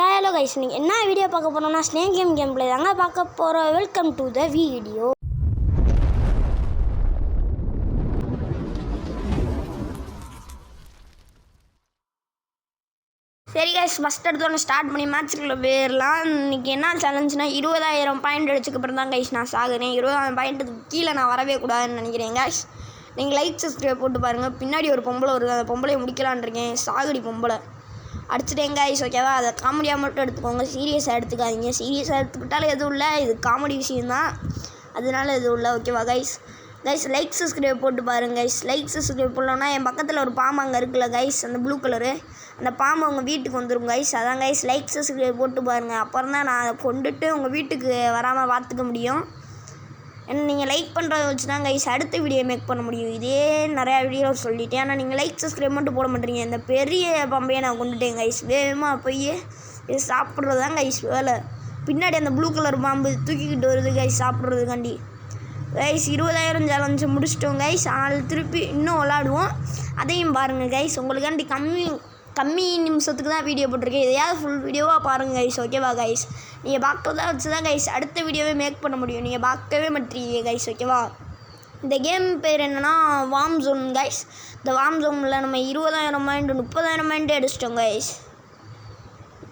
Hello guys, நீங்கள் என்ன video பார்க்க போகிறோம்னா ஸ்னேக் கேம் பிளே தாங்க பார்க்க போகிறோம். Welcome to the video. சரி கைஸ், ஃபஸ்ட் எடுத்தோன்னு ஸ்டார்ட் பண்ணி மேட்ச்சுக்குள்ளே போயிடலாம். இன்றைக்கி என்ன சேலஞ்சுனா 20,000 பாயிண்ட் அடிச்சக்கப்புறம் தான் கைஸ் நான் சாகுறேன். 20,000 பாயிண்ட்டுக்கு கீழே நான் வரவே கூடாதுன்னு நினைக்கிறேன் கைஸ். நீங்கள் லைக் சப்ஸ்கிரைப் போட்டு பாருங்கள். பின்னாடி ஒரு பொம்பளை வருது, அந்த பொம்பளையை முடிக்கலான் இருக்கேன். சாகுடி பொம்பளை அடிச்சுட்டேங்க கைஸ், ஓகேவா? அதை காமெடியாக மட்டும் எடுத்துக்கோங்க, சீரியஸாக எடுத்துக்காதீங்க. சீரியஸாக எடுத்துக்கிட்டாலும் எதுவும் இல்லை, இது காமெடி விஷயந்தான், அதனால எதுவும் இல்லை, ஓகேவா கைஸ்? லைக் சப்ஸ்கிரைப் போட்டு பாருங்க கைஸ். லைக் சப்ஸ்கிரைப் பண்ணோன்னா என் பக்கத்தில் ஒரு பாம்பு அங்கே இருக்குல்ல கைஸ், அந்த ப்ளூ கலரு, அந்த பாம்பு உங்கள் வீட்டுக்கு வந்துடும் கைஸ். அதான் கைஸ், லைக் சப்ஸ்கிரைப் போட்டு பாருங்கள். அப்புறம் தான் நான் அதை கொண்டுட்டு உங்கள் வீட்டுக்கு வராமல் பார்த்துக்க முடியும். ஏன்னா நீங்கள் லைக் பண்ணுறத வச்சு தான் கைஸ் அடுத்த வீடியோ மேக் பண்ண முடியும். இதே நிறையா வீடியோ சொல்லிட்டேன், ஆனால் நீங்கள் லைக் சப்ஸ்கிரைப் மட்டும் போட மாட்டீங்க. இந்த பெரிய பம்பையை நான் கொண்டுட்டேன் கைஸ். வேகமாக போய் இது சாப்பிட்றது தான் கைஸ் வேலை. பின்னாடி அந்த ப்ளூ கலர் பாம்பு தூக்கிக்கிட்டு வருது கைஸ் சாப்பிட்றதுக்காண்டி. கைஸ் 20,000 சேலஞ்சு முடிச்சிட்டோம் கைஸ். ஆனால் திருப்பி இன்னும் விளாடுவோம், அதையும் பாருங்கள் கைஸ். உங்களுக்காண்டி கம்மி நிமிஷத்துக்கு தான் வீடியோ போட்டிருக்கேன். எதையாவது ஃபுல் வீடியோவாக பாருங்கள் கைஸ், ஓகேவா கைஸ்? நீங்கள் பார்க்குறதா வச்சு தான் கைஸ் அடுத்த வீடியோவே மேக் பண்ண முடியும். நீங்கள் பார்க்கவே மாட்டீங்க கைஸ், ஓகேவா? இந்த கேம் பேர் என்னென்னா வார்ம் ஜோன் கைஸ். இந்த வார்ம் ஜோனில் நம்ம 20,000 மைண்டு 30,000 மைண்டு அடிச்சிட்டோம் கைஸ்.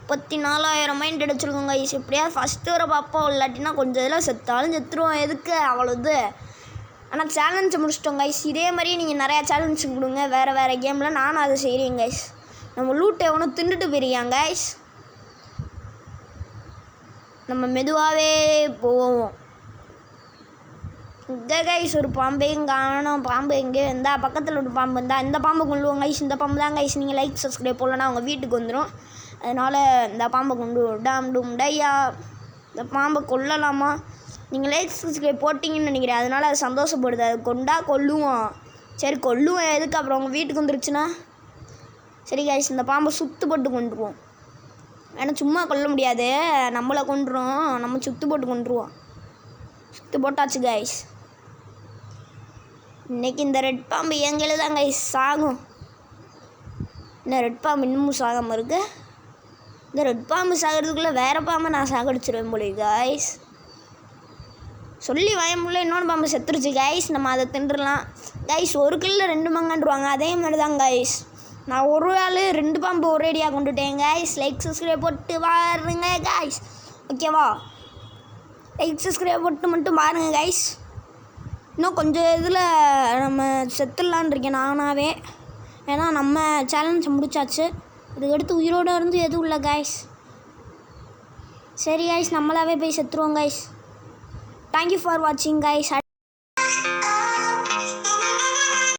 34,000 மைண்ட் அடிச்சிருக்கோம் கைஸ். எப்படியாவது ஃபஸ்ட்டு வர பார்ப்போம், இல்லாட்டினா கொஞ்சம் இதெல்லாம் செத்தாலும் செத்துருவோம். எதுக்கு அவ்வளோது? ஆனால் சேலஞ்சை முடிச்சிட்டோம் கைஸ். இதே மாதிரி நீங்கள் நிறையா சேலஞ்சு கொடுங்க வேறு கேமில், நானும் அதை செய்கிறேன் கைஸ். நம்ம லூட்டை எவனோ தின்னுட்டு போயிருக்காங்க கைஸ். நம்ம மெதுவாகவே போவோம். இந்த கைஸ் ஒரு பாம்பையும் காணோம். பாம்பு எங்கே இருந்தா? பக்கத்தில் ஒரு பாம்பு இருந்தால் இந்த பாம்பை கொள்ளுவோம் கைஸ். இந்த பாம்பு தான் கைஸ். நீங்கள் லைக் சப்ஸ்கிரைப் போடலன்னா அவங்க வீட்டுக்கு வந்துடும். அதனால் இந்த பாம்பை கொண்டு டாம் டும் டையா. இந்த பாம்பை கொல்லலாமா? நீங்கள் லைக் சப்ஸ்கிரைப் போட்டிங்கன்னு நினைக்கிறேன், அதனால் அது சந்தோஷப்படுது. அது கொல்லுவோம். சரி கொல்லுவோம், எதுக்கு? அப்புறம் அவங்க வீட்டுக்கு வந்துருச்சுன்னா சரி கைஸ், இந்த பாம்பை சுத்து போட்டு கொண்டுருவோம். ஏன்னா சும்மா கொல்ல முடியாது, நம்மளை கொண்டுரும். நம்ம சுத்து போட்டு கொண்டுருவோம். சுத்து போட்டாச்சு கைஸ். இன்றைக்கி இந்த ரெட் பாம்பு எங்களை தான் கைஸ் சாகும். இந்த ரெட் பாம்பு இன்னமும் சாகாமல் இருக்கு. இந்த ரெட் பாம்பு சாகிறதுக்குள்ளே வேறு பாம்பை நான் சாகடிச்சிருவேன் போல கைஸ். சொல்லி வயமுள்ள இன்னொன்று பாம்பு செத்துருச்சு கைஸ். நம்ம அதை தின்றுலாம் கைஸ். ஒரு கிலோ 2 மங்கன்றுவாங்க, அதே மாதிரி தான் கைஸ். நான் ஒரு ஆள் 2 பாம்பு ஒரேடியாக கொண்டுட்டேன் கைஸ். லைக் சப்ஸ்கிரைப் போட்டு பாருங்க கைஸ், ஓகேவா? லைக் சப்ஸ்கிரைப் போட்டு மட்டும் பாருங்கள் கைஸ். இன்னும் கொஞ்சம் இதில் நம்ம செத்துடலான் இருக்கேன் நானாகவே. ஏன்னா நம்ம சேலஞ்சை முடிச்சாச்சு. இதுக்கடுத்து உயிரோடு இருந்து எதுவும் இல்லை கைஸ். சரி கைஸ், நம்மளாவே போய் செத்துருவோம் கைஸ். தேங்க்யூ ஃபார் வாட்சிங் கைஸ்.